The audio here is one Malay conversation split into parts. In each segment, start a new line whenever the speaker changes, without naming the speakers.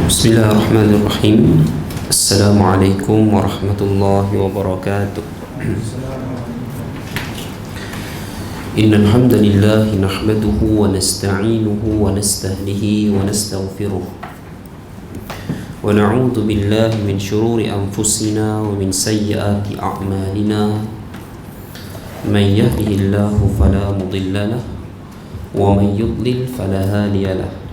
Bismillahirrahmanirrahim. Assalamualaikum warahmatullahi wabarakatuh. Innal hamdalillah nahmaduhu wa nasta'inuhu wa nastahdihi wa nastaghfiruh. Wa na'udzu billahi min shururi anfusina wa min sayyiati a'malina. Man yahdihillahu fala mudilla lahu wa man yudlil fala hadiya lahu.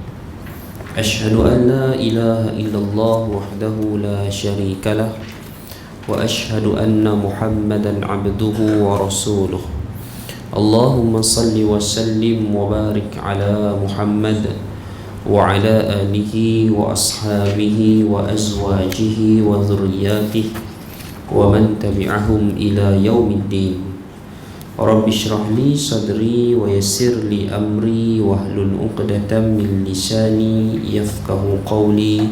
أشهد أن لا إله إلا الله وحده لا شريك له وأشهد أن محمدا عبده ورسوله اللهم صل وسلم وبارك على محمد وعلى آله وأصحابه وأزواجه وذرياته ومن تبعهم إلى يوم الدين رب اشرح لي صدري ويسر لي أمري واحلل عقدة من لساني يفقه قولي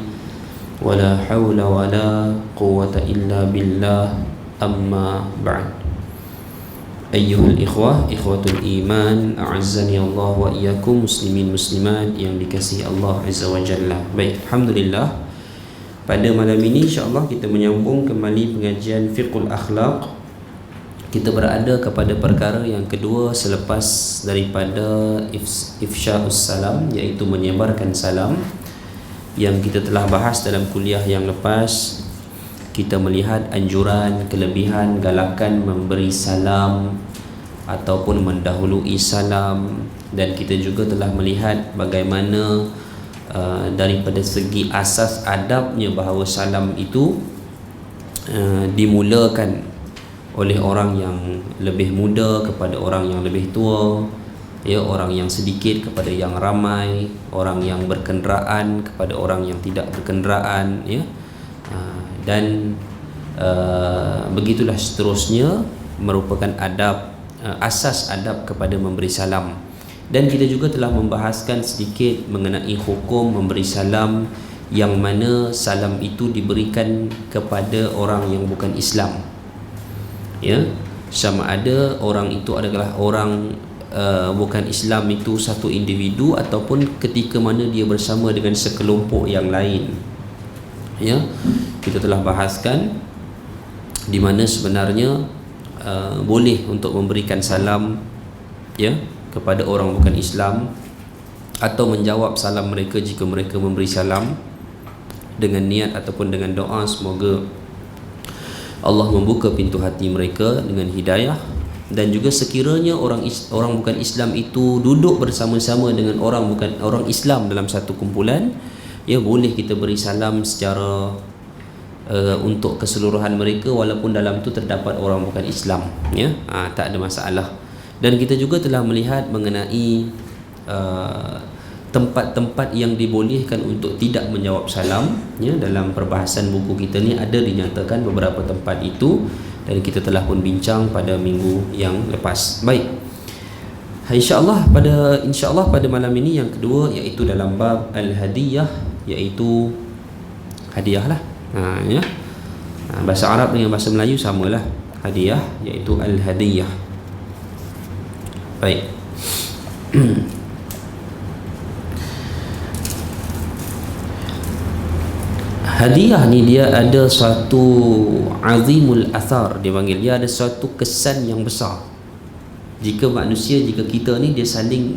ولا حول ولا قوة إلا بالله أما بعد أيها الإخوة إخوة الإيمان أعزني الله وإياكم مسلمين muslimat yang dikasihi Allah Azza wa Jalla. Baik, alhamdulillah, pada malam ini insya-Allah kita menyambung kembali pengajian Fiqhul Akhlaq. Kita berada kepada perkara yang kedua selepas daripada ifsya'us salam, iaitu menyebarkan salam, yang kita telah bahas dalam kuliah yang lepas. Kita melihat anjuran, kelebihan, galakan memberi salam ataupun mendahului salam, dan kita juga telah melihat bagaimana daripada segi asas adabnya bahawa salam itu dimulakan oleh orang yang lebih muda kepada orang yang lebih tua, ya, orang yang sedikit kepada yang ramai, orang yang berkenderaan kepada orang yang tidak berkenderaan, ya, dan begitulah seterusnya, merupakan adab, asas adab kepada memberi salam. Dan kita juga telah membahaskan sedikit mengenai hukum memberi salam, yang mana salam itu diberikan kepada orang yang bukan Islam, ya, sama ada orang itu adalah orang bukan Islam itu satu individu, ataupun ketika mana dia bersama dengan sekelompok yang lain, ya. Kita telah bahaskan di mana sebenarnya boleh untuk memberikan salam, ya, kepada orang bukan Islam, atau menjawab salam mereka jika mereka memberi salam dengan niat ataupun dengan doa semoga Allah membuka pintu hati mereka dengan hidayah. Dan juga sekiranya orang bukan Islam itu duduk bersama-sama dengan orang Islam dalam satu kumpulan, ya, boleh kita beri salam secara untuk keseluruhan mereka, walaupun dalam tu terdapat orang bukan Islam, ya, tak ada masalah. Dan kita juga telah melihat mengenai tempat-tempat yang dibolehkan untuk tidak menjawab salam, ya, dalam perbahasan buku kita ni ada dinyatakan beberapa tempat itu, dan kita telah pun bincang pada minggu yang lepas. Baik, insya-Allah pada malam ini yang kedua, iaitu dalam bab al-hadiyah, iaitu hadiah lah, ya. Bahasa Arab dengan bahasa Melayu samalah, hadiah, iaitu al-hadiyah. Baik. Hadiah ni dia ada suatu azimul athar, dia panggil, dia ada suatu kesan yang besar. Jika kita ni dia saling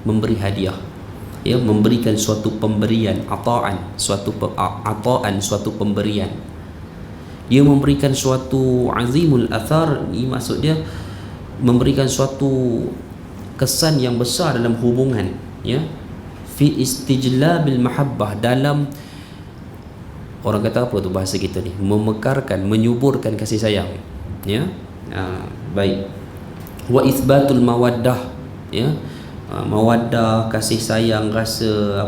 memberi hadiah, ya, memberikan suatu pemberian, suatu pemberian. Dia memberikan suatu azimul athar, ni maksud dia memberikan suatu kesan yang besar dalam hubungan, ya, fi istijlabil mahabbah, dalam, orang kata apa tu bahasa kita ni, memekarkan, menyuburkan kasih sayang, ya. Baik. Wa itsbatul mawaddah, ya, mawaddah, kasih sayang, rasa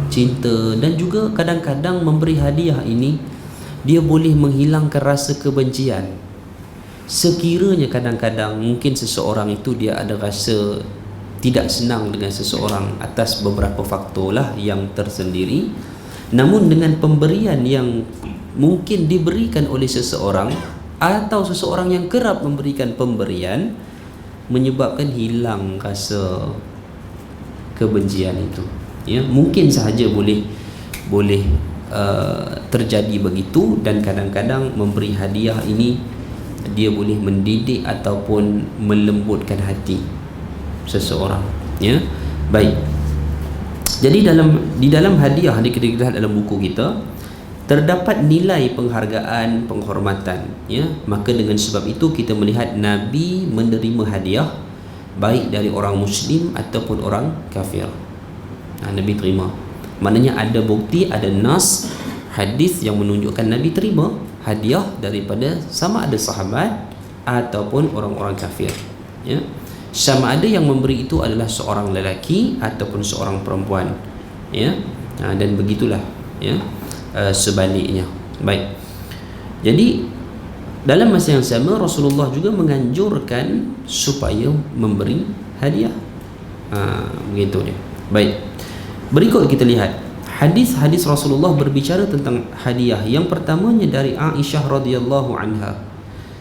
cinta. Dan juga kadang-kadang memberi hadiah ini dia boleh menghilangkan rasa kebencian. Sekiranya kadang-kadang mungkin seseorang itu dia ada rasa tidak senang dengan seseorang atas beberapa faktor lah yang tersendiri, namun dengan pemberian yang mungkin diberikan oleh seseorang, atau seseorang yang kerap memberikan pemberian, menyebabkan hilang rasa kebencian itu. Ya, mungkin sahaja boleh terjadi begitu, dan kadang-kadang memberi hadiah ini dia boleh mendidik ataupun melembutkan hati seseorang. Ya, baik. Jadi di dalam hadiah ni, kita lihat dalam buku kita terdapat nilai penghargaan, penghormatan. Ya, maka dengan sebab itu kita melihat Nabi menerima hadiah baik dari orang Muslim ataupun orang kafir. Nabi terima. Maknanya ada bukti, ada nas hadis yang menunjukkan Nabi terima hadiah daripada sama ada sahabat ataupun orang-orang kafir. Ya, sama ada yang memberi itu adalah seorang lelaki ataupun seorang perempuan. Ya, dan begitulah. Ya, sebaliknya. Baik. Jadi dalam masa yang sama Rasulullah juga menganjurkan supaya memberi hadiah. Begitu dia. Baik. Berikut kita lihat hadis-hadis Rasulullah berbicara tentang hadiah. Yang pertamanya dari Aisyah radhiyallahu anha.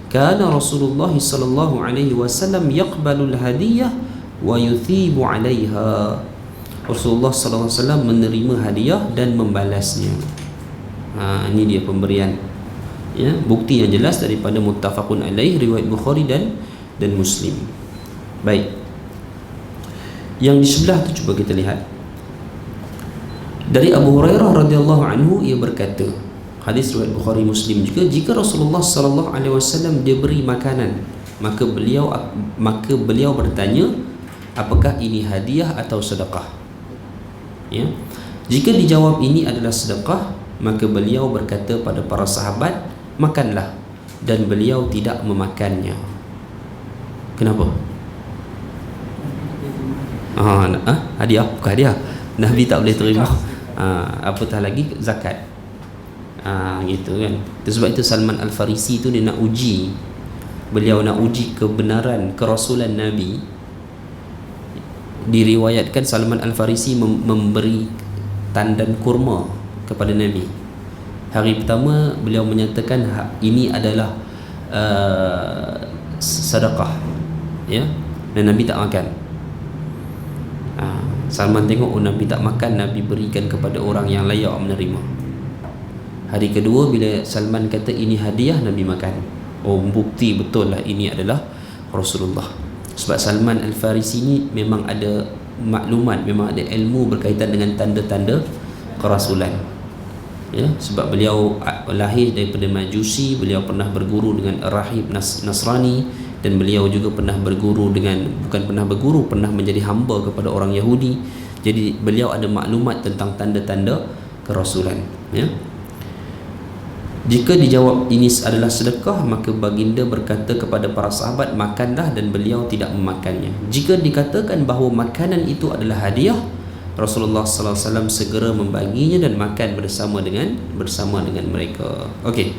Kana Rasulullah sallallahu alaihi wasallam yaqbalul hadiyah wa yuthibu 'alaiha. Rasulullah sallallahu alaihi wasallam menerima hadiah dan membalasnya. Ini dia pemberian. Ya, bukti yang jelas daripada muttafaqun alaih, riwayat Bukhari dan Muslim. Baik. Yang di sebelah tu cuba kita lihat. Dari Abu Hurairah radhiyallahu anhu, ia berkata, hadis riwayat Bukhari Muslim juga, jika Rasulullah sallallahu alaihi wasallam diberi makanan, maka beliau bertanya, apakah ini hadiah atau sedekah? Ya. Jika dijawab ini adalah sedekah, maka beliau berkata pada para sahabat, makanlah, dan beliau tidak memakannya. Kenapa? Hadiah, bukan hadiah. Nabi tak boleh terima. Apatah lagi zakat. Gitu kan. Sebab itu Salman Al-Farisi tu dia nak uji, beliau nak uji kebenaran kerasulan Nabi. Diriwayatkan Salman Al-Farisi memberi tandan kurma kepada Nabi. Hari pertama beliau menyatakan ini adalah sedekah, ya, dan Nabi tak makan. Salman tengok Nabi tak makan, Nabi berikan kepada orang yang layak menerima. Hari kedua bila Salman kata ini hadiah, Nabi makan. Bukti betul lah ini adalah Rasulullah. Sebab Salman Al-Farisi ni memang ada maklumat, memang ada ilmu berkaitan dengan tanda-tanda kerasulan. Ya, sebab beliau lahir daripada Majusi, beliau pernah berguru dengan rahib Nasrani, dan beliau juga pernah berguru pernah menjadi hamba kepada orang Yahudi. Jadi beliau ada maklumat tentang tanda-tanda kerasulan. Ya. Jika dijawab ini adalah sedekah, maka baginda berkata kepada para sahabat, makanlah, dan beliau tidak memakannya. Jika dikatakan bahawa makanan itu adalah hadiah, Rasulullah sallallahu alaihi wasallam segera membaginya dan makan bersama dengan mereka. Okey.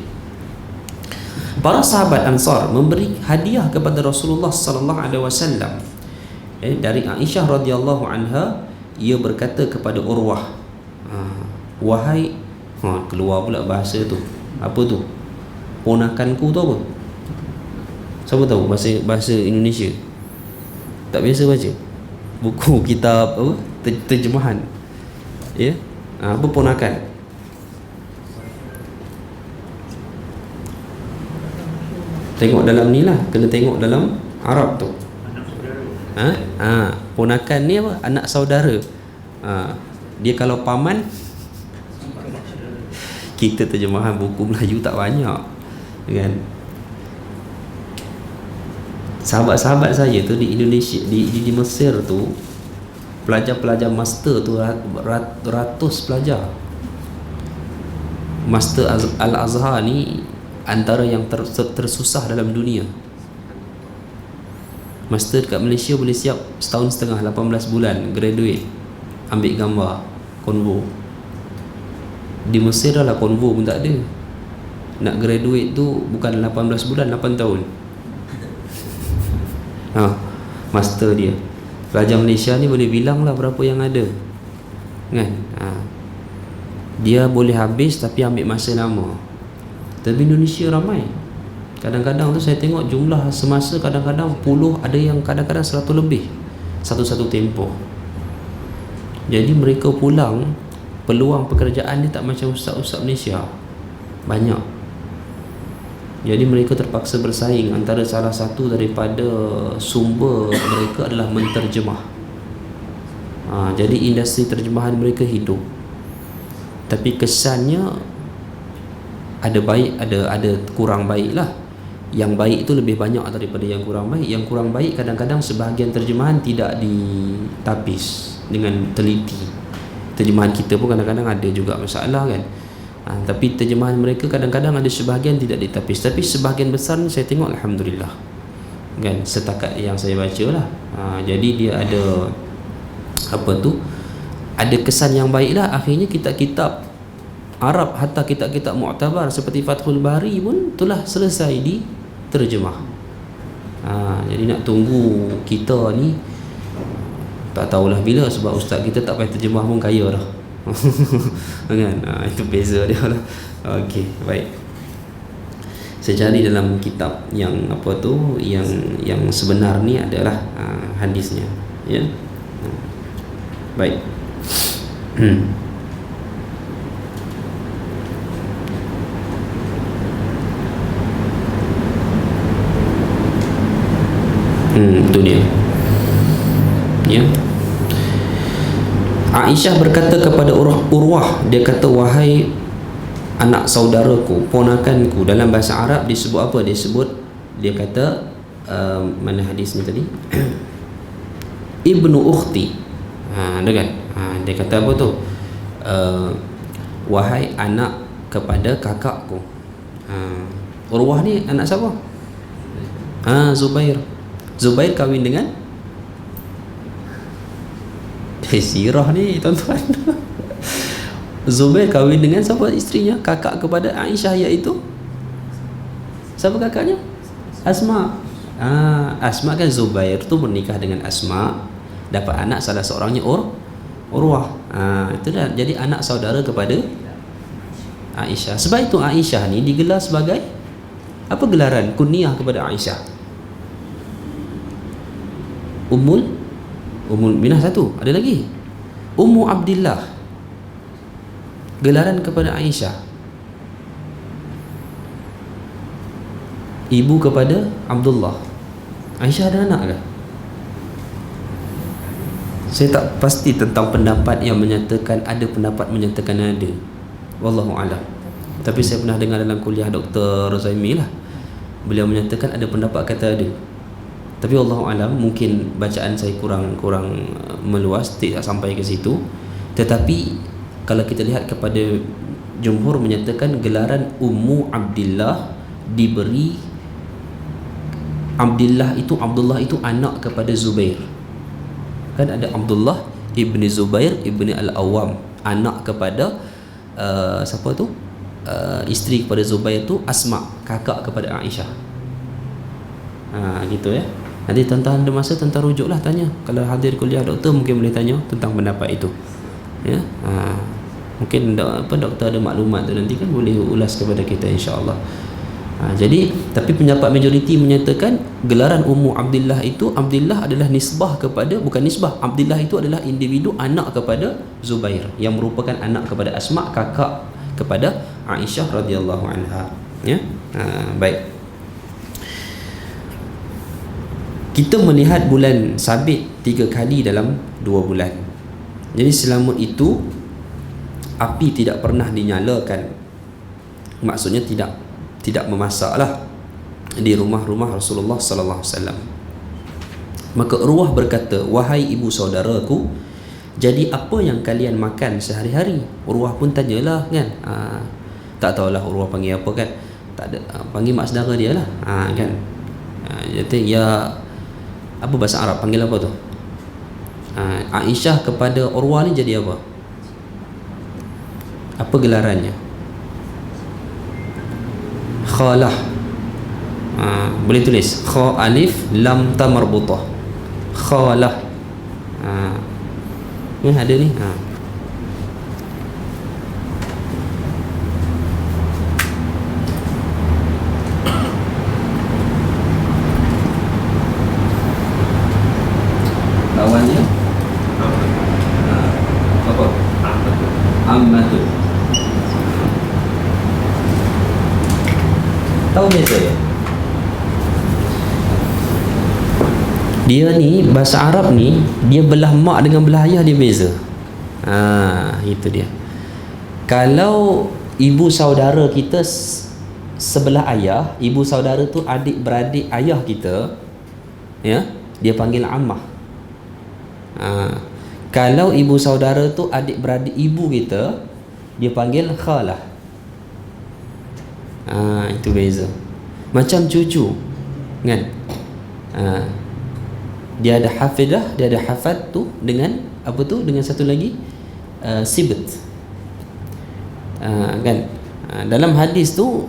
Para sahabat Ansar memberi hadiah kepada Rasulullah sallallahu alaihi wasallam. Dari Aisyah radhiyallahu anha, ia berkata kepada Urwah, wahai, keluar pula bahasa tu. Apa tu? Ponakanku tu apa? Siapa tahu bahasa Indonesia? Tak biasa baca buku kitab apa? Terjemahan. Ya? Apa ponakan? Tengok dalam ni lah, kena tengok dalam Arab tu. Ponakan ni apa? Anak saudara. Dia kalau paman, kita terjemahan buku Melayu tak banyak, kan? Sahabat-sahabat saya tu di Indonesia, di Mesir tu, pelajar-pelajar master tu ratus pelajar. Master Al-Azhar ni antara yang tersusah dalam dunia. Master dekat Malaysia boleh siap setahun setengah, 18 bulan, graduate, ambil gambar, konvo. Di Mesir lah konvo pun tak ada. Nak graduate tu bukan 18 bulan, 8 tahun. Master dia. Pelajar Malaysia ni boleh bilang lah berapa yang ada, kan? Dia boleh habis tapi ambil masa lama. Tapi Indonesia ramai. Kadang-kadang tu saya tengok jumlah semasa kadang-kadang 10, ada yang kadang-kadang 100 lebih satu tempoh. Jadi mereka pulang, peluang pekerjaan ni tak macam ustaz-ustaz Malaysia, banyak. Jadi mereka terpaksa bersaing. Antara salah satu daripada sumber mereka adalah menterjemah. Jadi industri terjemahan mereka hidup. Tapi kesannya ada baik, ada kurang baik lah. Yang baik itu lebih banyak daripada yang kurang baik. Yang kurang baik kadang-kadang sebahagian terjemahan tidak ditapis dengan teliti. Terjemahan kita pun kadang-kadang ada juga masalah kan. Tapi terjemahan mereka kadang-kadang ada sebahagian tidak ditapis. Tapi sebahagian besar ni saya tengok alhamdulillah kan, setakat yang saya baca lah. Jadi dia ada ada kesan yang baik lah. Akhirnya kitab-kitab Arab, hatta kitab-kitab mu'tabar seperti Fathul Bari pun telah selesai diterjemah. Jadi nak tunggu kita ni tak tahulah bila, sebab ustaz kita tak payah terjemah pun kaya dah. Kan? Itu beza dia lah. Okey, baik. Saya cari dalam kitab yang yang sebenar ni adalah hadisnya, ya. Baik. Itu dia. Ya. Aisyah berkata kepada Urwah, dia kata, wahai anak saudaraku, ponakanku. Dalam bahasa Arab disebut apa? Dia kata mana hadis ni tadi? Ibnu ukhti. Kan? Dia kata apa tu? Wahai anak kepada kakakku. Urwah ni anak siapa? Zubair. Zubair kahwin dengan sirah ni tuan-tuan. Zubair kahwin dengan siapa isterinya? Kakak kepada Aisyah, iaitu siapa kakaknya? Asma. Asma kan, Zubair tu menikah dengan Asma, dapat anak salah seorangnya Urwah. Itu dah jadi anak saudara kepada Aisyah. Sebab itu Aisyah ni digelar sebagai apa gelaran kunyah kepada Aisyah? Ummul Minah satu, ada lagi Ummu Abdillah, gelaran kepada Aisyah. Ibu kepada Abdullah. Aisyah ada anak ke? Saya tak pasti tentang pendapat yang menyatakan ada, pendapat menyatakan ada, wallahu a'lam. Tapi saya pernah dengar dalam kuliah Dr. Rozaimi lah, beliau menyatakan ada pendapat kata ada. Tapi wallahu alam, mungkin bacaan saya kurang meluas, tidak sampai ke situ. Tetapi kalau kita lihat kepada jumhur menyatakan gelaran Ummu Abdillah diberi, Abdillah itu anak kepada Zubair. Kan ada Abdullah ibni Zubair ibni Al-Awwam, anak kepada siapa tu? Isteri kepada Zubair tu Asma, kakak kepada Aisyah. Gitu ya. Nanti tuan-tuan ada masa, tuan-tuan rujuklah tanya. Kalau hadir kuliah doktor mungkin boleh tanya tentang pendapat itu. Ya. Mungkin doktor ada maklumat tu, nanti kan boleh ulas kepada kita insya-Allah. Jadi tapi pendapat majoriti menyatakan gelaran Ummu Abdillah itu, Abdillah adalah nisbah kepada, bukan nisbah, Abdillah itu adalah individu anak kepada Zubair yang merupakan anak kepada Asma, kakak kepada Aisyah radhiyallahu anha. Ya. Baik. Kita melihat bulan sabit 3 kali dalam 2 bulan. Jadi selama itu api tidak pernah dinyalakan. Maksudnya tidak memasaklah di rumah-rumah Rasulullah sallallahu alaihi wasallam. Maka Urwah berkata, wahai ibu saudaraku, jadi apa yang kalian makan sehari-hari? Urwah pun tanyalah kan. Tak tahulah Urwah panggil apa kan. Tak ada, panggil mak saudara dia lah. Kan. Jadi ya, apa bahasa Arab panggil apa tu? Aisyah kepada Urwah ni jadi apa? Apa gelarannya? Khalah. Boleh tulis kha alif lam ta marbutah. Khalah. Ni ada ni. Lawannya menantu. Tahu beza ya? Dia ni bahasa Arab ni, dia belah mak dengan belah ayah dia beza. Itu dia. Kalau ibu saudara kita sebelah ayah, ibu saudara tu adik-beradik ayah kita, ya, dia panggil ammah. Kalau ibu saudara tu adik-beradik ibu kita, dia panggil khalah. Itu beza. Macam cucu, kan? Dia ada hafidah, dia ada hafad tu dengan apa tu? Dengan satu lagi sibt. Kan? Dalam hadis tu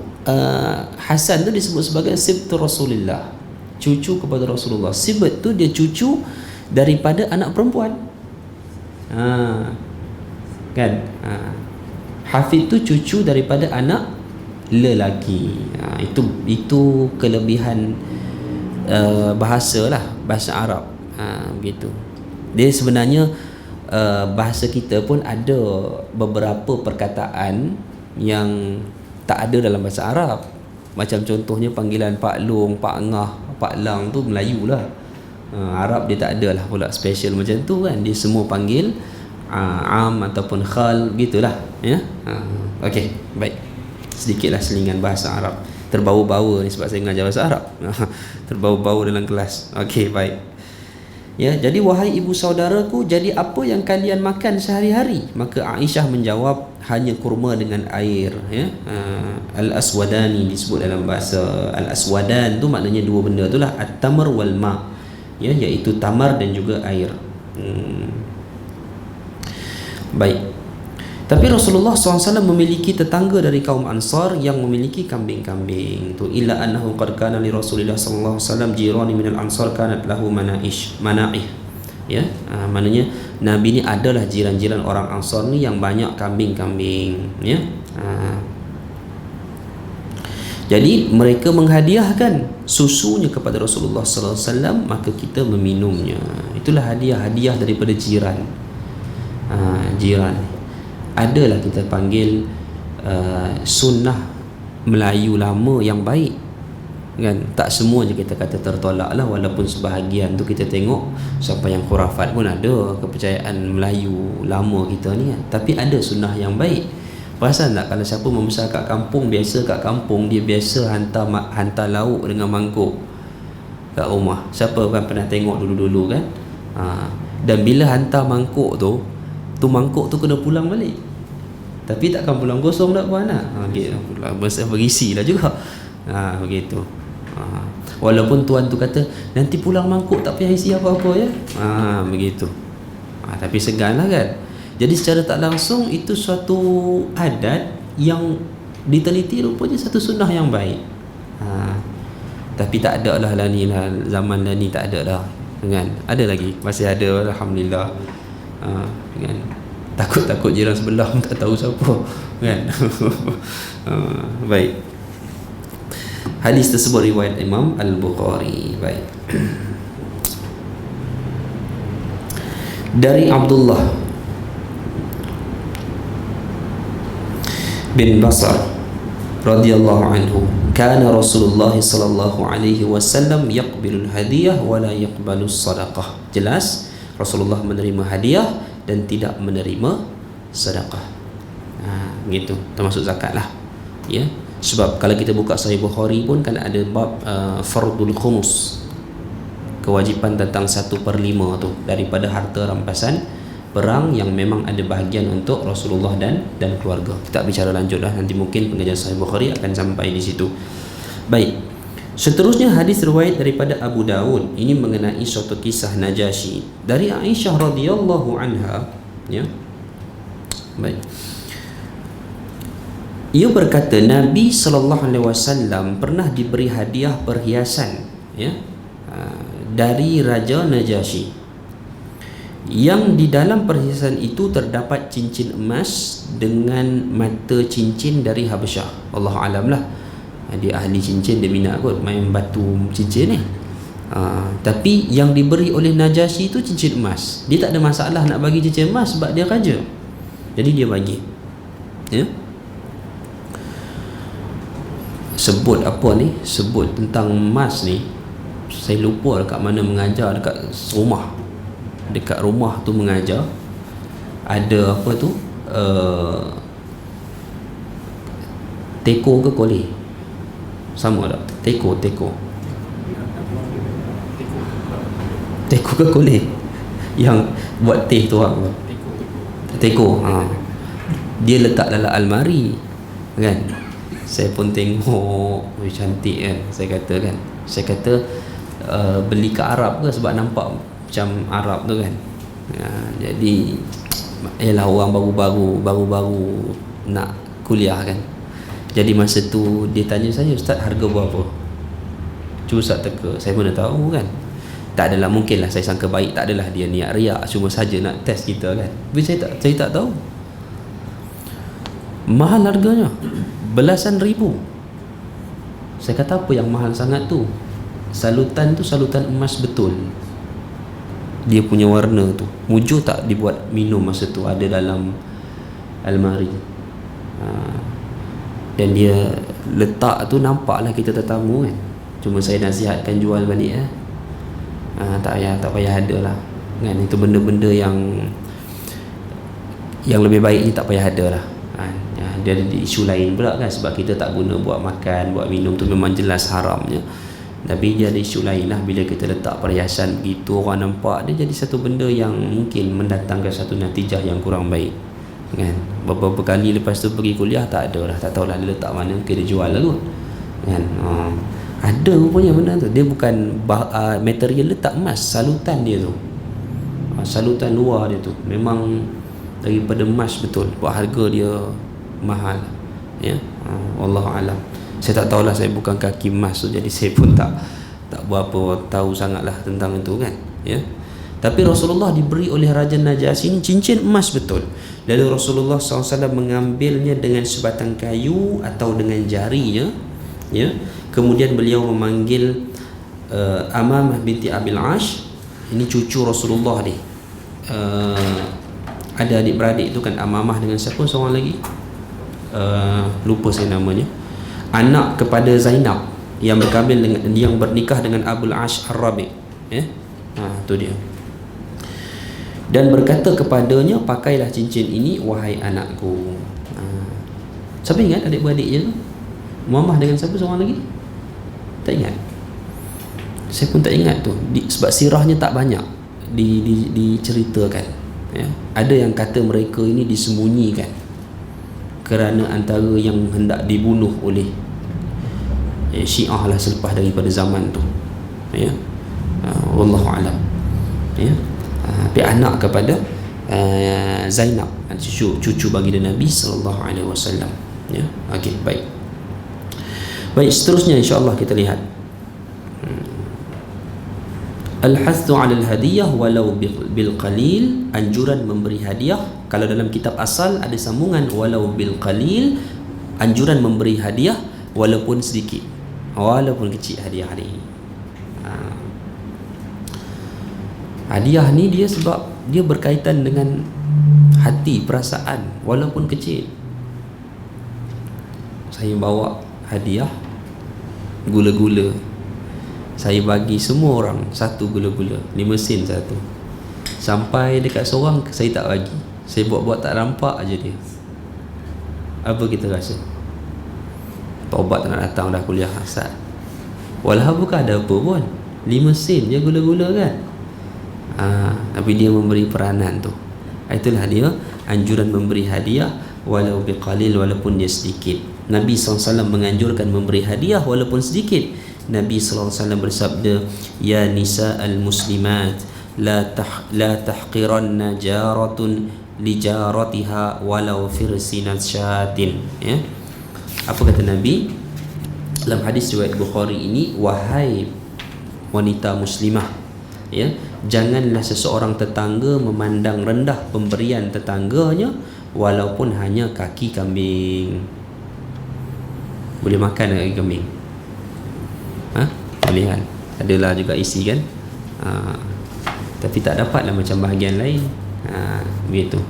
Hasan tu disebut sebagai sibtu Rasulullah, cucu kepada Rasulullah. Sibt tu dia cucu daripada anak perempuan. Kan? Hafid tu cucu daripada anak lelaki. Itu kelebihan bahasa lah, bahasa Arab. Begitu. Dia sebenarnya bahasa kita pun ada beberapa perkataan yang tak ada dalam bahasa Arab. Macam contohnya panggilan Pak Long, Pak Ngah, Pak Lang tu Melayu lah. Arab dia tak ada lah pula special macam tu kan. Dia semua panggil am ataupun khal, gitulah ya. Okey, baik. Sedikitlah selingan bahasa Arab. Terbau-bau ni sebab saya mengajar bahasa Arab. Terbau-bau dalam kelas. Okey, baik. Ya, jadi wahai ibu saudaraku, jadi apa yang kalian makan sehari-hari? Maka Aisyah menjawab, hanya kurma dengan air, ya. Al-aswadani disebut dalam bahasa. Al-aswadan tu maknanya dua benda itulah, at-tamar wal ma, ya, iaitu tamar dan juga air. Baik. Tapi Rasulullah SAW memiliki tetangga dari kaum Ansar yang memiliki kambing-kambing tu. Illa annahu qad kana li Rasulillah sallallahu alaihi wasallam jirani minal ansar kanat lahu mana'ih. Ya, maknanya Nabi ni adalah jiran-jiran orang Ansar ni yang banyak kambing-kambing, ya. Jadi mereka menghadiahkan susunya kepada Rasulullah sallallahu alaihi wasallam, maka kita meminumnya. Itulah hadiah daripada jiran. Jiran. Adalah kita panggil sunnah Melayu lama yang baik, kan? Tak semua je kita kata tertolak lah, walaupun sebahagian tu kita tengok sampai yang khurafat pun ada kepercayaan Melayu lama kita ni kan? Tapi ada sunnah yang baik. Perasan tak kalau siapa membesar kat kampung, biasa kat kampung dia biasa hantar lauk dengan mangkuk kat rumah. Siapa kan pernah tengok dulu-dulu kan? Dan bila hantar mangkuk tu mangkuk tu kena pulang balik. Tapi takkan pulang kosong tak puan nak. Masa berisi lah juga. Begitu. Walaupun tuan tu kata nanti pulang mangkuk tak payah isi apa-apa ya. Begitu. Tapi segan lah kan. Jadi secara tak langsung itu suatu adat yang diteliti, rupanya satu sunnah yang baik. Tapi tak ada lah ni lah, zaman ni tak ada dah. Kan? Ada lagi, masih ada, alhamdulillah. Kan? Takut jiran sebelah tak tahu siapa kan. Baik. Hadis tersebut riwayat Imam Al-Bukhari. Baik. Dari Abdullah bin Basar radhiyallahu anhu, kana Rasulullah sallallahu alaihi wasallam yaqbilul hadiyah wa la yaqbalus sadaqah. Jelas Rasulullah menerima hadiah dan tidak menerima sedekah. Begitu, termasuk zakat lah, ya. Sebab kalau kita buka Sahih Bukhari pun kan ada bab fardul khumus, kewajipan tentang 1/5 tu daripada harta rampasan perang yang memang ada bahagian untuk Rasulullah dan keluarga. Kita bicara lanjut lah, nanti mungkin pengajian Sahih Bukhari akan sampai di situ. Baik. Seterusnya hadis riwayat daripada Abu Daud, ini mengenai suatu kisah Najasyi dari Aisyah radhiyallahu anha, ya. Baik. Ia berkata Nabi sallallahu alaihi wasallam pernah diberi hadiah perhiasan, ya, dari Raja Najasyi, yang di dalam perhiasan itu terdapat cincin emas dengan mata cincin dari Habasyah. Allah alam lah, dia ahli cincin, dia minat kot main batu cincin ni. Tapi yang diberi oleh Najasyi itu cincin emas. Dia tak ada masalah nak bagi cincin emas sebab dia raja, jadi dia bagi. Ya, sebut apa ni, sebut tentang emas ni, saya lupa dekat mana mengajar, dekat rumah tu mengajar, ada apa tu, teko ke kolej, sama tak? Teko ke kolej yang buat teh tu orang teko, dia letak dalam almari kan. Saya pun tengok, cantik kan. Saya kata beli ke Arab ke, sebab nampak macam Arab tu kan. Jadi ialah orang baru-baru nak kuliah kan. Jadi masa tu dia tanya saya, "Ustaz, harga berapa?" Cuba Ustaz teka, saya mana tahu kan. Tak adalah, mungkinlah saya sangka baik, tak adalah dia niat riak, cuma saja nak test kita kan. Tapi saya tak tahu. Mahal harganya, belasan ribu. Saya kata, apa yang mahal sangat tu? Salutan tu salutan emas betul. Dia punya warna tu. Mujur tak dibuat minum masa tu, ada dalam almari. Dan dia letak tu, nampaklah kita tetamu kan. Cuma saya nasihatkan jual balik tak payah ada lah kan. Itu benda-benda yang lebih baik ni tak payah ada lah. Dia ada isu lain pula kan, sebab kita tak guna buat makan, buat minum tu memang jelas haramnya. Tapi dia ada isu lain lah, bila kita letak perhiasan begitu, orang nampak, dia jadi satu benda yang mungkin mendatangkan satu natijah yang kurang baik kan. Beberapa kali lepas tu pergi kuliah, tak ada lah, tak tahulah dia letak mana, mungkin dia jual lah kot kan. Ada rupanya benda tu, dia bukan material letak emas, salutan dia tu, salutan luar dia tu memang daripada emas betul. Buat harga dia mahal ya. Wallahu alam. Saya tak tahulah, saya bukan kaki emas tu, jadi saya pun tak berapa tahu sangatlah tentang itu kan ya. Tapi Rasulullah diberi oleh Raja Najasyi ini cincin emas betul. Lalu Rasulullah SAW mengambilnya dengan sebatang kayu atau dengan jarinya ya. Kemudian beliau memanggil Amamah binti Abil Ash, ini cucu Rasulullah ni. Ada adik-beradik tu kan, Amamah dengan siapa seorang lagi, lupa saya namanya, anak kepada Zainab yang bernikah dengan Abul Ash Ar-Rabi ya. Tu dia. Dan berkata kepadanya, "Pakailah cincin ini wahai anakku." Siapa ingat adik-beradiknya tu? Muhammad dengan siapa seorang lagi? Tak ingat. Saya pun tak ingat tu, sebab sirahnya tak banyak diceritakan ya. Ada yang kata mereka ini disembunyikan kerana antara yang hendak dibunuh oleh Syiah lah selepas daripada zaman tu ya. Wallahu alam ya. Tapi anak kepada Zainab, cucu baginda Nabi sallallahu alaihi wasallam ya. Okey, baik, seterusnya insya-Allah kita lihat al-hathu 'ala al-hadiyah walau bil qalil, anjuran memberi hadiah. Kalau dalam kitab asal ada sambungan walau bil qalil, anjuran memberi hadiah walaupun sedikit, walaupun kecil hadiah ni. Hadiah ni dia sebab dia berkaitan dengan hati, perasaan, walaupun kecil. Saya bawa hadiah gula-gula, saya bagi semua orang satu gula-gula, 5 sen satu. Sampai dekat seorang saya tak bagi, saya buat-buat tak nampak aja dia. Apa kita rasa? Taubat nak datang dah kuliah Ustaz. Walau bukan ada apa pun, 5 sen je gula-gula kan. Tapi dia memberi peranan tu. Itulah dia anjuran memberi hadiah walau biqalil, walaupun dia sedikit. Nabi SAW menganjurkan memberi hadiah walaupun sedikit. Nabi SAW bersabda, "Ya nisa al-muslimat, la tahqiranna jaratun li jaratiha walau firsinat syatin." Ya. Apa kata Nabi dalam hadis riwayat Bukhari ini? Wahai wanita muslimah ya, janganlah seseorang tetangga memandang rendah pemberian tetangganya walaupun hanya kaki kambing. Boleh makan kaki kambing? Boleh kan? Adalah juga isi kan? Tapi tak dapatlah macam bahagian lain. Begitu.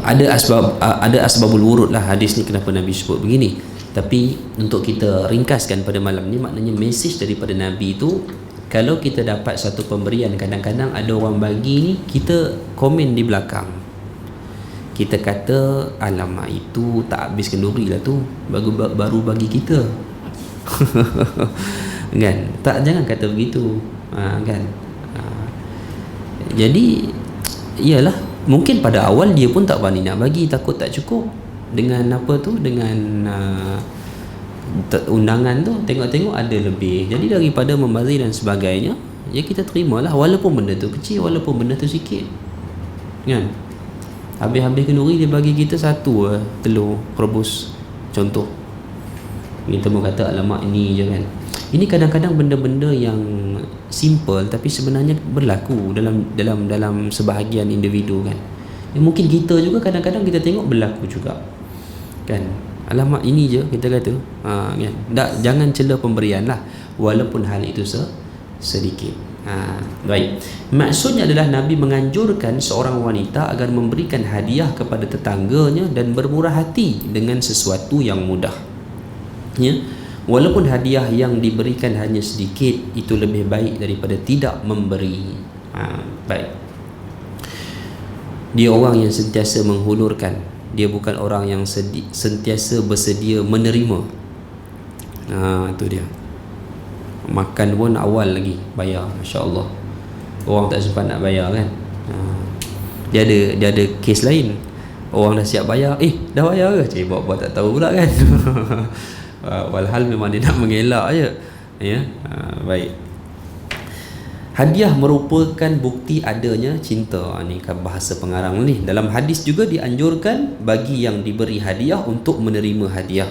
ada asbabul wurud lah hadis ni kenapa Nabi sebut begini. Tapi untuk kita ringkaskan pada malam ni, maknanya mesej daripada Nabi tu, kalau kita dapat satu pemberian, kadang-kadang ada orang bagi ni, kita komen di belakang, kita kata alamak itu tak habis kenduri lah tu, baru bagi kita. Kan, tak, jangan kata begitu. Kan. Jadi iyalah, mungkin pada awal dia pun tak berani nak bagi, takut tak cukup dengan apa tu, dengan undangan tu, tengok-tengok ada lebih. Jadi daripada membazir dan sebagainya, ya kita terimalah, walaupun benda tu kecil, walaupun benda tu sikit. Kan, habis-habis kenduri dia bagi kita satu telur rebus contoh, kita mau kata alamak ini je kan. Ini kadang-kadang benda-benda yang simple tapi sebenarnya berlaku dalam sebahagian individu kan. Mungkin kita juga kadang-kadang kita tengok berlaku juga kan, alamak ini je kita kata kan. Jangan cela pemberian lah, walaupun hal itu sedikit. Baik, maksudnya adalah Nabi menganjurkan seorang wanita agar memberikan hadiah kepada tetangganya dan bermurah hati dengan sesuatu yang mudah, ya. Walaupun hadiah yang diberikan hanya sedikit, itu lebih baik daripada tidak memberi. Baik, dia orang yang sentiasa menghulurkan, dia bukan orang yang sentiasa bersedia menerima. Itu dia. Makan pun awal lagi bayar, Masya Allah. Orang tak sempat nak bayar kan. Dia ada kes lain, orang dah siap bayar, dah bayar ke? Buat tak tahu pula kan. Walhal memang dia nak mengelak je, ya. Baik, hadiah merupakan bukti adanya cinta. Ni kan bahasa pengarang ni. Dalam hadis juga dianjurkan bagi yang diberi hadiah untuk menerima hadiah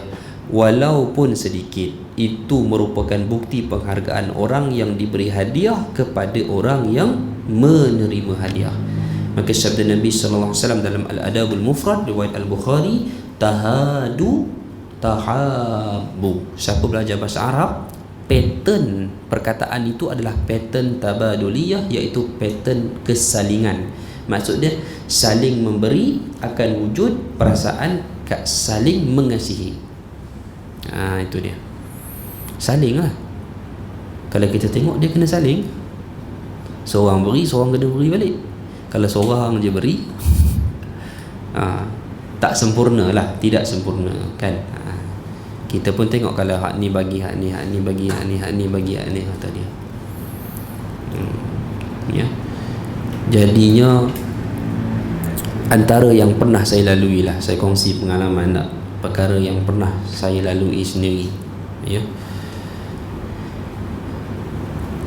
walaupun sedikit. Itu merupakan bukti penghargaan orang yang diberi hadiah kepada orang yang menerima hadiah. Maka sabda Nabi sallallahu alaihi wasallam dalam Al-Adabul Mufrad riwayat Al-Bukhari, tahabu tahabbu. Siapa belajar bahasa Arab, pattern perkataan itu adalah pattern tabaduliyah, iaitu pattern kesalingan. Maksud dia saling memberi akan wujud perasaan saling mengasihi. Itu dia, saling lah. Kalau kita tengok dia kena saling, seorang beri, seorang kena beri balik. Kalau seorang je beri tak sempurna lah, tidak sempurna kan. Kita pun tengok kalau hak ni bagi, hak ni bagi, hak ni bagi, hak ni kata dia. Ya. Jadinya antara yang pernah saya lalui lah, saya kongsi pengalaman tak, perkara yang pernah saya lalui sendiri, ya.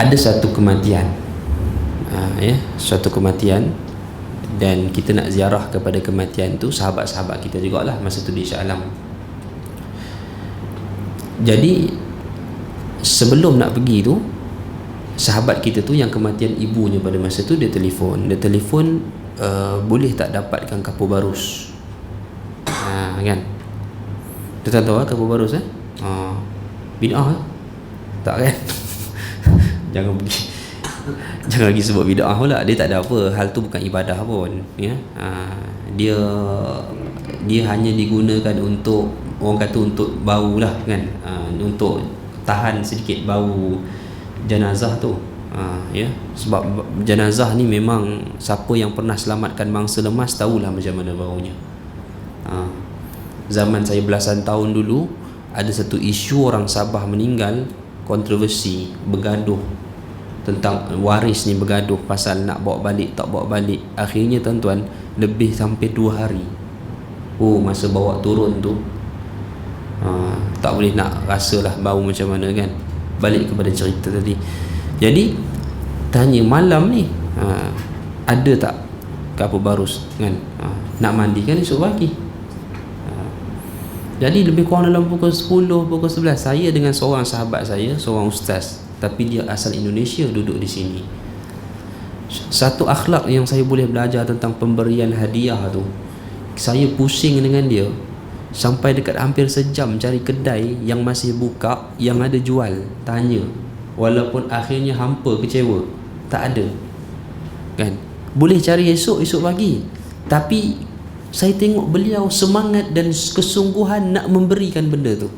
Ada satu kematian, ya, suatu kematian, dan kita nak ziarah kepada kematian tu sahabat-sahabat kita jugalah masa tu di Shah Alam. Jadi sebelum nak pergi tu, sahabat kita tu yang kematian ibunya pada masa tu, dia telefon boleh tak dapatkan kapur barus, kan. Kita tahu kapur barus bid'ah tak kan. Jangan lagi sebut bid'ah pula, dia tak ada apa, hal tu bukan ibadah pun, ya. Dia hanya digunakan untuk, orang kata untuk bau lah kan, untuk tahan sedikit bau jenazah tu, ya. Sebab jenazah ni memang siapa yang pernah selamatkan mangsa lemas tahulah macam mana baunya. Zaman saya belasan tahun dulu, ada satu isu orang Sabah meninggal, kontroversi, bergaduh tentang waris ni, bergaduh pasal nak bawa balik tak bawa balik. Akhirnya tuan-tuan, lebih sampai 2 hari. Masa bawa turun tu tak boleh nak rasalah bau macam mana kan. Balik kepada cerita tadi, jadi tanya malam ni, ada tak kapur barus kan, nak mandi kan esok pagi. Jadi lebih kurang dalam pukul 10, pukul 11, saya dengan seorang sahabat saya, seorang ustaz, tapi dia asal Indonesia, duduk di sini. Satu akhlak yang saya boleh belajar tentang pemberian hadiah tu, saya pusing dengan dia sampai dekat hampir sejam cari kedai yang masih buka, yang ada jual, tanya. Walaupun akhirnya hampa, kecewa, tak ada kan. Boleh cari esok pagi, tapi Saya tengok beliau semangat dan kesungguhan nak memberikan benda tu,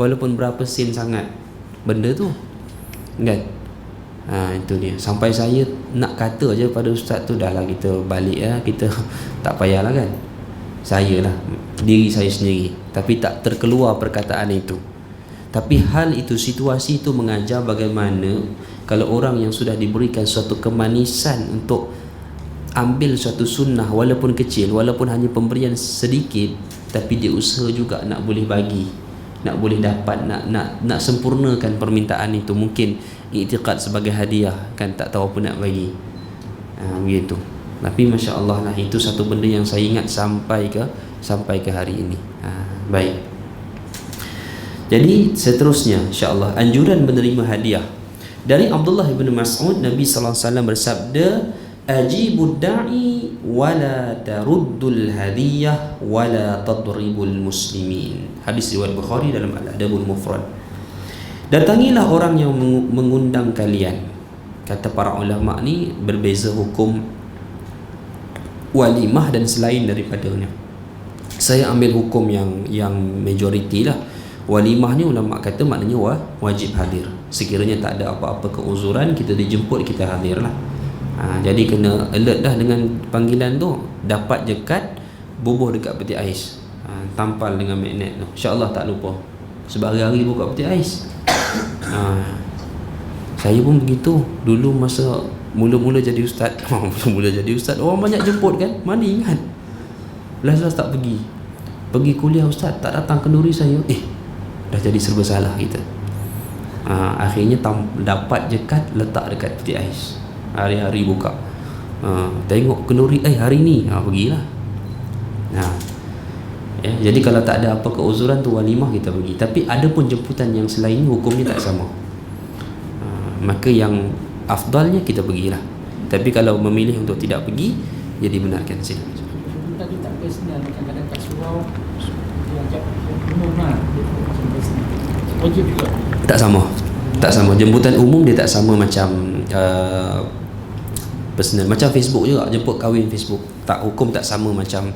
walaupun berapa sen sangat benda tu, kan? Itu dia. Sampai saya nak kata je pada ustaz tu, dah lah kita balik lah, kita tak payahlah, kan? Saya lah, diri saya sendiri, tapi tak terkeluar perkataan itu. Tapi hal itu, situasi itu mengajar bagaimana kalau orang yang sudah diberikan suatu kemanisan untuk ambil suatu sunnah, walaupun kecil, walaupun hanya pemberian sedikit, tapi dia usaha juga nak boleh bagi, nak boleh dapat, nak sempurnakan permintaan itu. Mungkin i'tiqad sebagai hadiah, kan, tak tahu apa nak bagi, begitu. Tapi Masya Allah lah, itu satu benda yang saya ingat sampai ke hari ini. Baik. Jadi seterusnya, Insya Allah, anjuran menerima hadiah. Dari Abdullah bin Mas'ud, Nabi SAW bersabda, ajibud da'i wala taruddul hadiyah wala tadribul muslimin. Hadis riwayat Bukhari dalam Al-Adabul Mufrad. Datangilah orang yang mengundang kalian. Kata para ulama ni berbeza hukum walimah dan selain daripadanya. Saya ambil hukum yang majoriti lah. Walimah ni ulama kata maknanya wajib hadir. Sekiranya tak ada apa-apa keuzuran, kita dijemput, kita hadir lah. Jadi kena alert dah dengan panggilan tu. Dapat je kad, bubuh dekat peti ais, tampal dengan magnet tu, InsyaAllah tak lupa. Sebab hari-hari buka peti ais. Saya pun begitu dulu masa mula-mula jadi ustaz. Mula jadi ustaz, orang banyak jemput, kan, mana ingat. Last tak pergi kuliah ustaz, tak datang kenduri saya. Dah jadi serba salah kita. Akhirnya dapat je kad, letak dekat peti ais, hari-hari buka. Tengok kenduri, hari ni pergilah. Jadi kalau tak ada apa keuzuran tu, walimah kita pergi. Tapi ada pun jemputan yang selain, hukumnya tak sama. Maka yang afdalnya kita pergilah. Tapi kalau memilih untuk tidak pergi, jadi benarkan sila.
Tadi tak personal, kadang-kadang kat surau dia ajak umum lah, wajib juga.
Tak sama. Jemputan umum dia tak sama macam personal. Macam Facebook juga, jemput kahwin Facebook, tak, hukum tak sama macam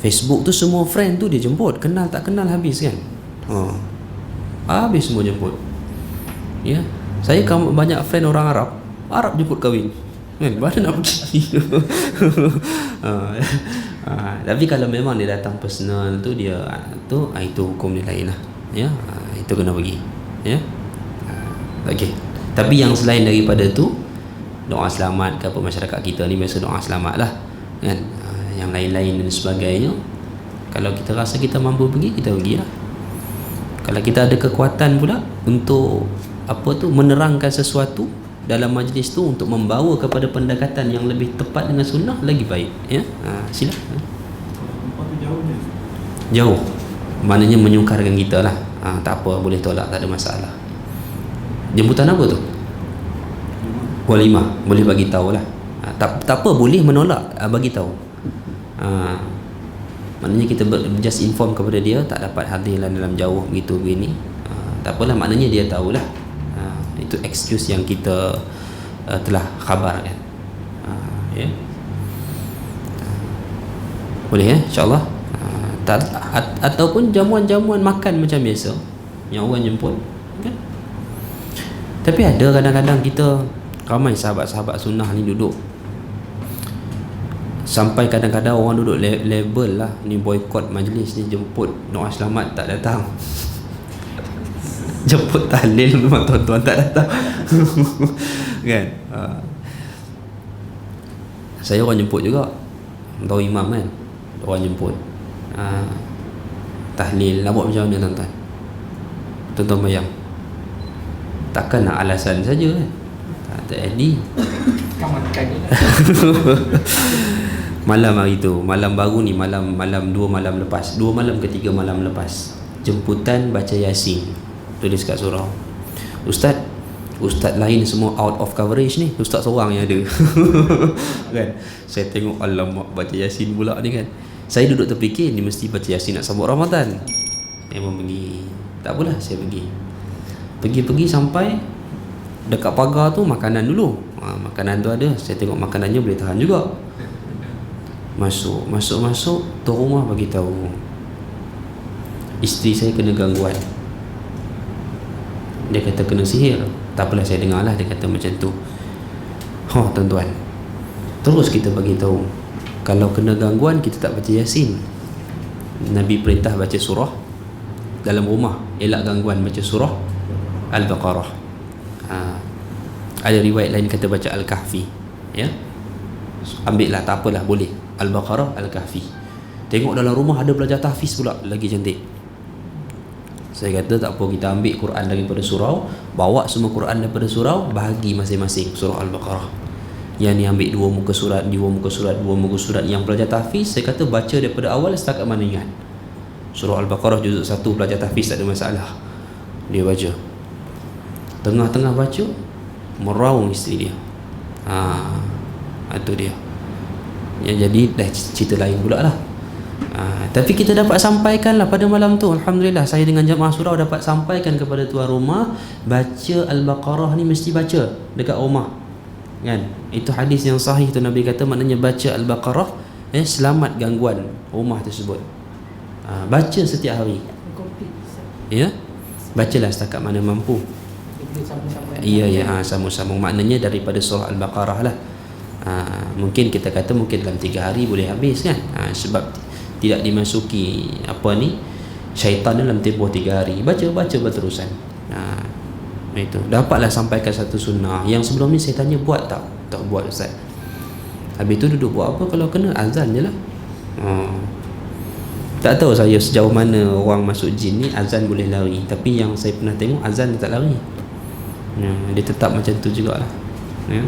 Facebook tu semua friend tu dia jemput, kenal tak kenal habis, kan. Habis semua jemput. Ya, saya banyak friend orang Arab jemput kahwin, kan, mana nak pergi. Tapi kalau memang dia datang personal tu, dia tu itu hukum dia lain lah, ya. Itu kena pergi, ya. Okey. Tapi yang selain daripada tu, doa selamat ke apa, masyarakat kita ni biasa doa selamat lah, kan. Yang lain-lain dan sebagainya, kalau kita rasa kita mampu pergi, kita pergilah. Kalau kita ada kekuatan pula untuk menerangkan sesuatu dalam majlis tu, untuk membawa kepada pendekatan yang lebih tepat dengan sunnah, lagi baik, ya. Sila. Jauh, maknanya menyukarkan kita lah. Tak apa, boleh tolak, tak ada masalah. Jemputan apa tu? Walimah, boleh bagi tahu lah. Tak apa, boleh menolak, bagi tahu. Maknanya kita just inform kepada dia, tak dapat hadir dalam jauh begitu begini. Tak apalah, maknanya dia tahulah. Itu excuse yang kita telah khabarkan. Ya. Boleh, ya, insyaAllah. Ataupun jamuan-jamuan makan macam biasa yang orang jemput, kan? Tapi ada kadang-kadang kita ramai sahabat-sahabat sunnah ni duduk, sampai kadang-kadang orang duduk label lah, ni boykot majlis ni, jemput doa selamat tak datang. Jemput tahlil memang tuan-tuan tak datang. Kan. Saya orang jemput juga, tahu imam kan, orang jemput. Tahlil nak buat macam mana, tuan-tuan? Tuan-tuan bayang, takkan nak alasan saja, kan? Tak jadi. Malam hari tu, malam baru ni, malam 2 malam lepas, 2 malam ke 3 malam lepas, jemputan baca Yasin, tulis kat surau. Ustaz lain semua out of coverage ni, ustaz seorang yang ada. Kan, saya tengok, alamak, baca Yasin pula ni, kan. Saya duduk terfikir, ni mesti baca Yasin nak sambut Ramadan. Memang pergi, tak apalah, saya pergi sampai dekat pagar tu, makanan dulu. Makanan tu ada, saya tengok makanannya boleh tahan juga. Masuk tu rumah bagi tahu isteri saya kena gangguan. Dia kata kena sihir. Tak apalah, saya dengar lah dia kata macam tu. Tuan-tuan, terus kita bagi tahu kalau kena gangguan kita tak baca Yasin. Nabi perintah baca surah dalam rumah, elak gangguan, baca surah Al-Baqarah. Ada riwayat lain kata baca Al-Kahfi, ya. Ambil lah, tak apalah, boleh Al-Baqarah, Al-Kahfi. Tengok dalam rumah ada belajar tahfiz pula, lagi cantik. Saya kata tak apa, kita ambil Quran daripada surau, bawa semua Quran daripada surau, bahagi masing-masing surah Al-Baqarah. Yang ni ambil 2 muka surat, 2 muka surat, 2 muka surat. Yang belajar tahfiz, saya kata baca daripada awal setakat mana ingat. Surah Al-Baqarah juzuk 1 belajar tahfiz tak ada masalah. Dia baca. Tengah-tengah baca, meraung isteri dia. Itu dia. Ya, jadi dah cerita lain pula lah. Tapi kita dapat sampaikan lah pada malam tu. Alhamdulillah, saya dengan jamaah surau dapat sampaikan kepada tuan rumah, baca Al-Baqarah ni mesti baca dekat rumah, kan? Itu hadis yang sahih tu, Nabi kata maknanya baca Al-Baqarah selamat gangguan rumah tersebut. Baca setiap hari, ya, bacalah setakat mana mampu. Ya, sama-sama, maknanya daripada surah Al-Baqarah lah. Mungkin kita kata mungkin dalam 3 hari boleh habis, kan? Sebab tidak dimasuki syaitan dalam tempoh 3 hari. Baca berterusan. Itu dapatlah sampaikan satu sunnah yang sebelum ni saya tanya buat tak buat Ustaz. Habis tu duduk buat apa, kalau kena azan je lah. Tak tahu saya sejauh mana orang masuk jin ni azan boleh lari, tapi yang saya pernah tengok azan dia tak lari. Dia tetap macam tu jugalah, ya.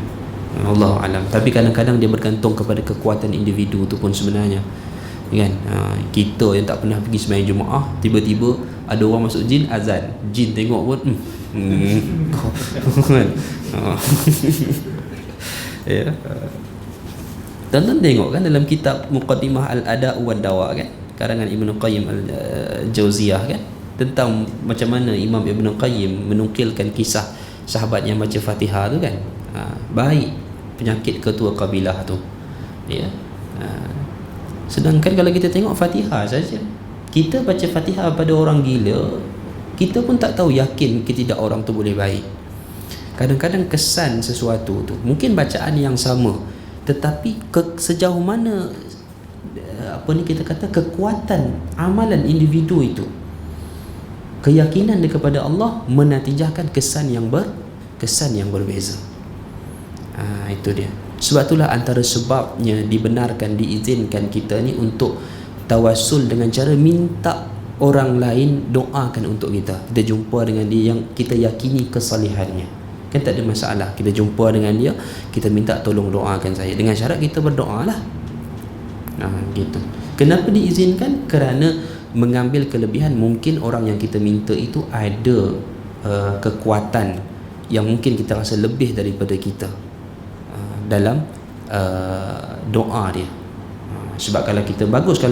Allah alam. Tapi kadang-kadang dia bergantung kepada kekuatan individu tu pun sebenarnya, kan? Kita yang tak pernah pergi sembahyang Jumaat, tiba-tiba ada orang masuk jin azan, jin tengok pun ya. Tonton tengok kan dalam kitab Muqaddimah Al-Ada' wa Dawa, kan, karangan Ibnu Qayyim Al-Jauziyah, kan, tentang macam mana Imam Ibnu Qayyim menukilkan kisah sahabat yang baca Fatihah tu, kan. Baik penyakit ketua kabilah tu, ya. Sedangkan kalau kita tengok Fatihah saja, kita baca Fatihah pada orang gila, kita pun tak tahu yakin ke tidak orang tu boleh baik. Kadang-kadang kesan sesuatu tu mungkin bacaan yang sama, tetapi sejauh mana kita kata kekuatan amalan individu itu, keyakinan dia kepada Allah menatijahkan kesan yang berbeza. Itu dia. Sebab itulah antara sebabnya dibenarkan, diizinkan kita ni untuk tawassul dengan cara minta orang lain doakan untuk kita. Kita jumpa dengan dia yang kita yakini kesalihannya, kan, tak ada masalah. Kita jumpa dengan dia, kita minta tolong doakan saya, dengan syarat kita berdoa lah. Gitu. Kenapa diizinkan? Kerana mengambil kelebihan. Mungkin orang yang kita minta itu ada kekuatan yang mungkin kita rasa lebih daripada kita dalam doa dia. Sebab kalau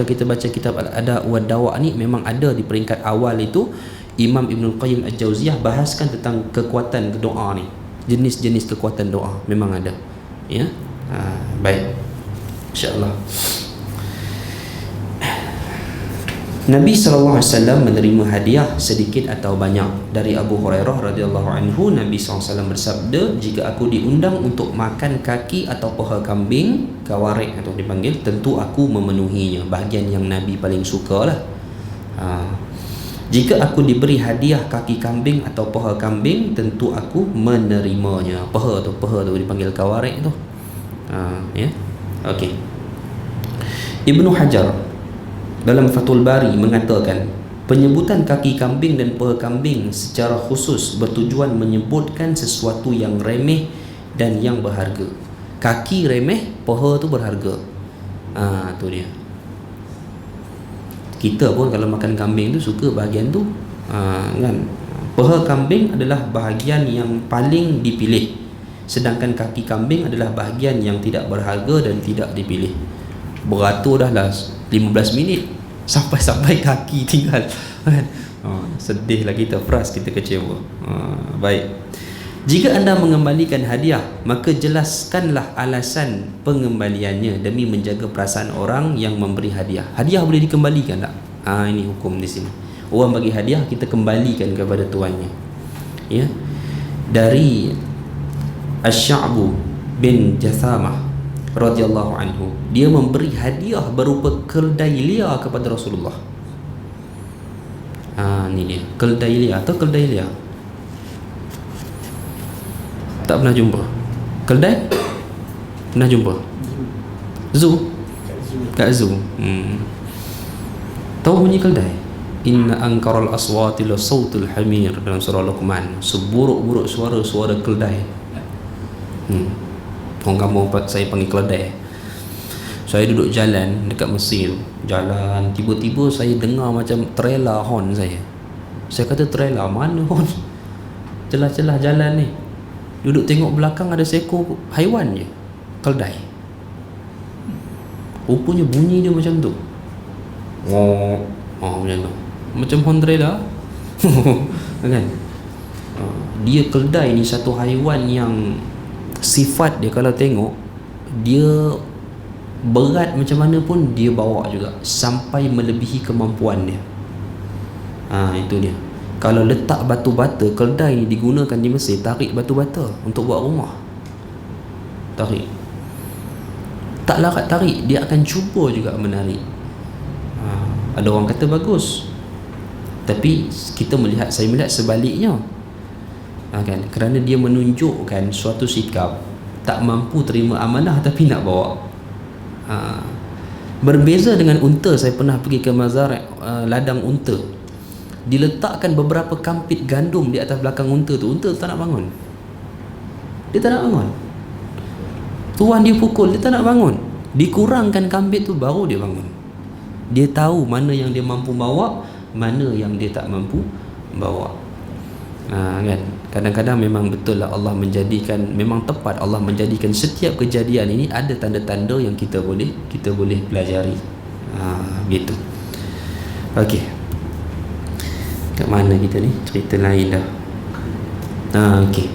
kita baca kitab Al-Ada' wa Dawa ni, memang ada di peringkat awal itu Imam Ibnu Qayyim Al-Jauziyah bahaskan tentang kekuatan doa ni, jenis-jenis kekuatan doa memang ada, ya. Baik, insya-Allah. Nabi SAW menerima hadiah sedikit atau banyak. Dari Abu Hurairah radhiyallahu anhu, Nabi SAW bersabda, jika aku diundang untuk makan kaki atau paha kambing, kawarik atau dipanggil, tentu aku memenuhinya. Bahagian yang Nabi paling suka lah. Jika aku diberi hadiah kaki kambing atau paha kambing, tentu aku menerimanya. Paha tu dipanggil kawarik tu. Ya. Okey. Ibnu Hajar dalam Fathul Bari mengatakan, penyebutan kaki kambing dan paha kambing secara khusus bertujuan menyebutkan sesuatu yang remeh dan yang berharga. Kaki remeh, paha tu berharga. Tu dia. Kita pun kalau makan kambing tu suka bahagian tu, kan. Paha kambing adalah bahagian yang paling dipilih, sedangkan kaki kambing adalah bahagian yang tidak berharga dan tidak dipilih. Beratur dah lah 15 minit sampai kaki tinggal. Sedihlah kita, frust, kita kecewa. Baik. Jika anda mengembalikan hadiah, maka jelaskanlah alasan pengembaliannya demi menjaga perasaan orang yang memberi hadiah. Hadiah boleh dikembalikan tak? Ini hukum di sini. Orang bagi hadiah, kita kembalikan kepada tuannya. Ya. Dari Asy-Sya'bu bin Jathamah radhiyallahu anhu, dia memberi hadiah berupa keldai liar kepada Rasulullah. Ni dia, keldai liar atau keldai liar. Tak pernah jumpa. Keldai? Pernah jumpa? Zoo? Kat zoo. Tahu bunyi keldai? Inna ankaral aswati la sautul hamir, dalam surah Luqman. Seburuk-buruk suara keldai. Orang kampung saya panggil keldai. Saya duduk jalan dekat Mesir, jalan, tiba-tiba saya dengar macam trailer horn saya. Saya kata, trailer mana horn? Celah-celah jalan ni. Duduk tengok belakang, ada seekor haiwan je, keldai. Rupanya bunyi dia macam tu. Macam tu. Macam horn trailer. Kan? Dia keldai ni satu haiwan yang sifat dia kalau tengok, dia berat macam mana pun dia bawa juga sampai melebihi kemampuan dia. Itu dia. Kalau letak batu bata, keldai ni digunakan di Mesir, tarik batu bata untuk buat rumah. Tarik. Tak larat tarik, dia akan cuba juga menarik. Ada orang kata bagus, tapi saya melihat sebaliknya. Kan? Kerana dia menunjukkan suatu sikap tak mampu terima amanah tapi nak bawa. Berbeza dengan unta. Saya pernah pergi ke mazar ladang unta. Diletakkan beberapa kampit gandum di atas belakang unta tu. Unta tu tak nak bangun. Dia tak nak bangun. Tuan dia pukul, dia tak nak bangun. Dikurangkan kampit tu baru dia bangun. Dia tahu mana yang dia mampu bawa, mana yang dia tak mampu bawa. Kan? Kadang-kadang memang betul lah Allah menjadikan, memang tepat Allah menjadikan setiap kejadian ini ada tanda-tanda yang kita boleh pelajari. Gitu. Okey. Kat mana kita ni? Cerita lain dah. Okey.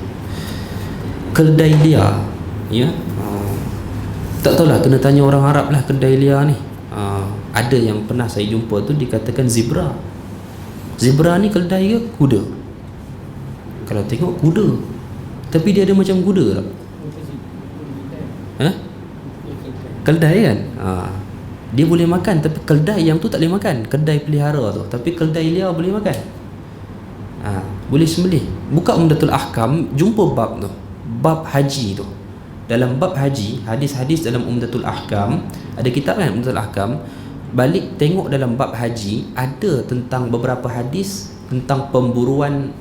Keldai liar, ya. Tak tahulah, kena tanya orang Arab lah keldai liar ni. Ada yang pernah saya jumpa tu dikatakan zebra. Zebra ni keldai ke kuda? Kalau tengok kuda, tapi dia ada macam kuda tak? Keldai kan? Dia boleh makan, tapi keldai yang tu tak boleh makan. Keldai pelihara tu, tapi keldai liar boleh makan. Boleh sembelih. Buka Umdatul Ahkam, jumpa bab tu, bab haji tu. Dalam bab haji, hadis-hadis dalam Umdatul Ahkam, ada kitab kan Umdatul Ahkam. Balik tengok dalam bab haji, ada tentang beberapa hadis tentang pemburuan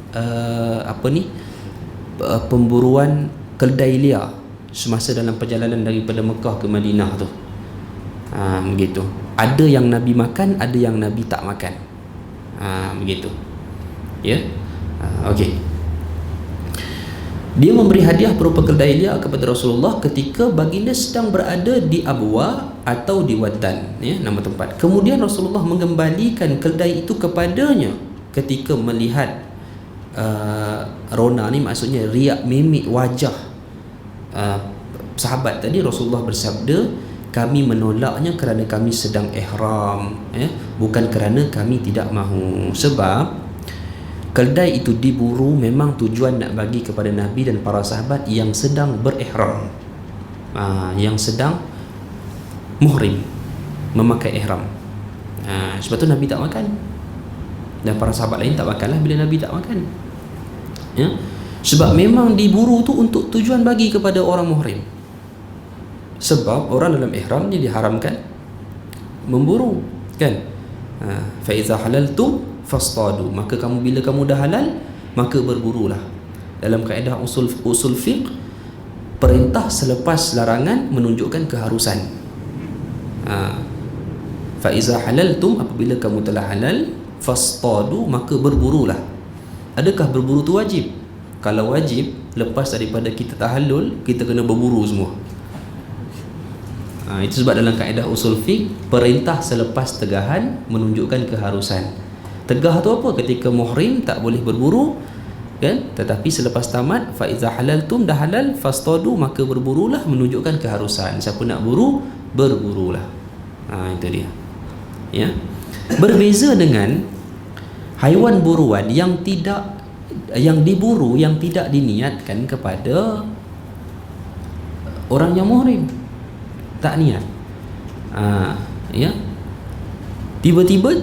pemburuan keldai liar semasa dalam perjalanan daripada Mekah ke Madinah tu. Begitu. Ada yang Nabi makan, ada yang Nabi tak makan. Begitu. Ya. Okey. Dia memberi hadiah berupa keldai liar kepada Rasulullah ketika baginda sedang berada di Abwa atau di Waddan, ya, nama tempat. Kemudian Rasulullah mengembalikan keldai itu kepadanya ketika melihat rona ni, maksudnya riak mimik wajah sahabat tadi. Rasulullah bersabda, kami menolaknya kerana kami sedang ihram, bukan kerana kami tidak mahu. Sebab keldai itu diburu memang tujuan nak bagi kepada Nabi dan para sahabat yang sedang berihram, yang sedang muhrim, memakai ihram. Sebab tu Nabi tak makan, dan para sahabat lain tak makanlah bila Nabi tak makan, ya? Sebab memang diburu tu untuk tujuan bagi kepada orang muhrim. Sebab orang dalam ihram ni diharamkan memburu, kan? Fa iza halaltum fastadu, maka kamu bila kamu dah halal, maka berburulah. Dalam kaedah usul fiqh, perintah selepas larangan menunjukkan keharusan. Fa iza halaltum, apabila kamu telah halal, fastadu, maka berburulah. Adakah berburu tu wajib? Kalau wajib, lepas daripada kita tahallul, kita kena berburu semua. Itu sebab dalam kaedah usul fiqh, perintah selepas tegahan menunjukkan keharusan. Tegah tu apa? Ketika muhrim tak boleh berburu, kan? Tetapi selepas tamat fa iza halaltum, dah halal, fastadu, maka berburulah, menunjukkan keharusan. Siapa nak buru, berburulah. Itu dia. Ya. Berbeza dengan haiwan buruan yang diburu yang tidak diniatkan kepada orang yang muhrim. Tak niat. Ya. Tiba-tiba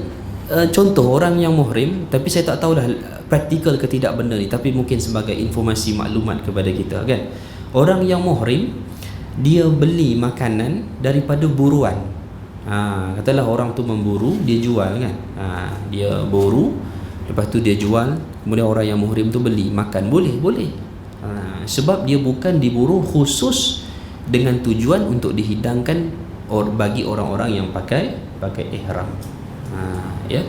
contoh orang yang muhrim, tapi saya tak tahu dah praktikal ke tidak benda ni, tapi mungkin sebagai informasi maklumat kepada kita, kan. Orang yang muhrim dia beli makanan daripada buruan. Katalah orang tu memburu, dia jual, kan. Dia buru, lepas tu dia jual, kemudian orang yang muhrim tu beli makan, boleh. Sebab dia bukan diburu khusus dengan tujuan untuk dihidangkan bagi orang-orang yang pakai ihram. Ya.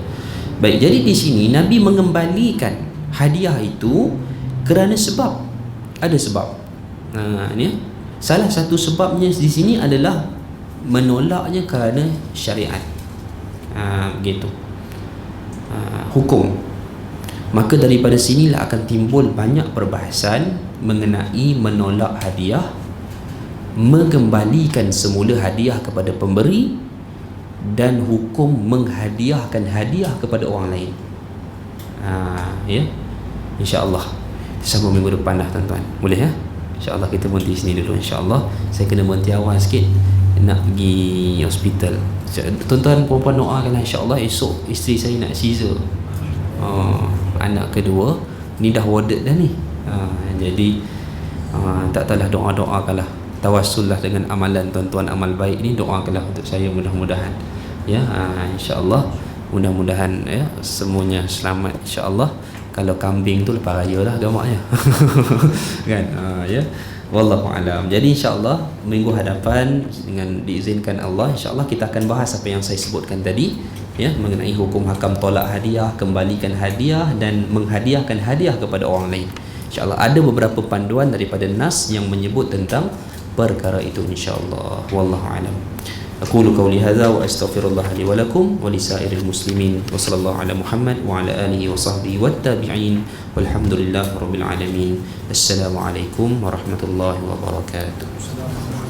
Baik, jadi di sini Nabi mengembalikan hadiah itu kerana sebab. Ada sebab. Ni salah satu sebabnya di sini adalah menolaknya kerana syariat. Begitu. Hukum. Maka daripada sinilah akan timbul banyak perbahasan mengenai menolak hadiah, mengembalikan semula hadiah kepada pemberi, dan hukum menghadiahkan hadiah kepada orang lain. Ya. InsyaAllah sambung minggu depan dah, tuan-tuan. Boleh, ya? InsyaAllah kita berhenti sini dulu. InsyaAllah saya kena berhenti awal sikit, nak pergi hospital. Tuan-tuan perempuan doakanlah, InsyaAllah esok isteri saya nak Caesar, anak kedua. Ni dah warded dah ni. Jadi tak tahulah, doakanlah, tawassullah dengan amalan tuan-tuan, amal baik ni, doakanlah untuk saya, mudah-mudahan, ya. InsyaAllah mudah-mudahan, ya, semuanya selamat, InsyaAllah. Kalau kambing tu lepas raya lah gamaknya. Kan. Ya, wallahu alam. Jadi InsyaAllah minggu hadapan dengan diizinkan Allah, InsyaAllah kita akan bahas apa yang saya sebutkan tadi, ya, mengenai hukum hakam tolak hadiah, kembalikan hadiah, dan menghadiahkan hadiah kepada orang lain. InsyaAllah ada beberapa panduan daripada nas yang menyebut tentang perkara itu, insyaallah. Wallahu alam. Aqulu qawli hadza wa astaghfirullah li wa lakum wa lisairil muslimin wa sallallahu ala Muhammad wa ala alihi wa sahbihi wat tabi'in walhamdulillahi rabbil alamin. Assalamualaikum warahmatullahi wabarakatuh.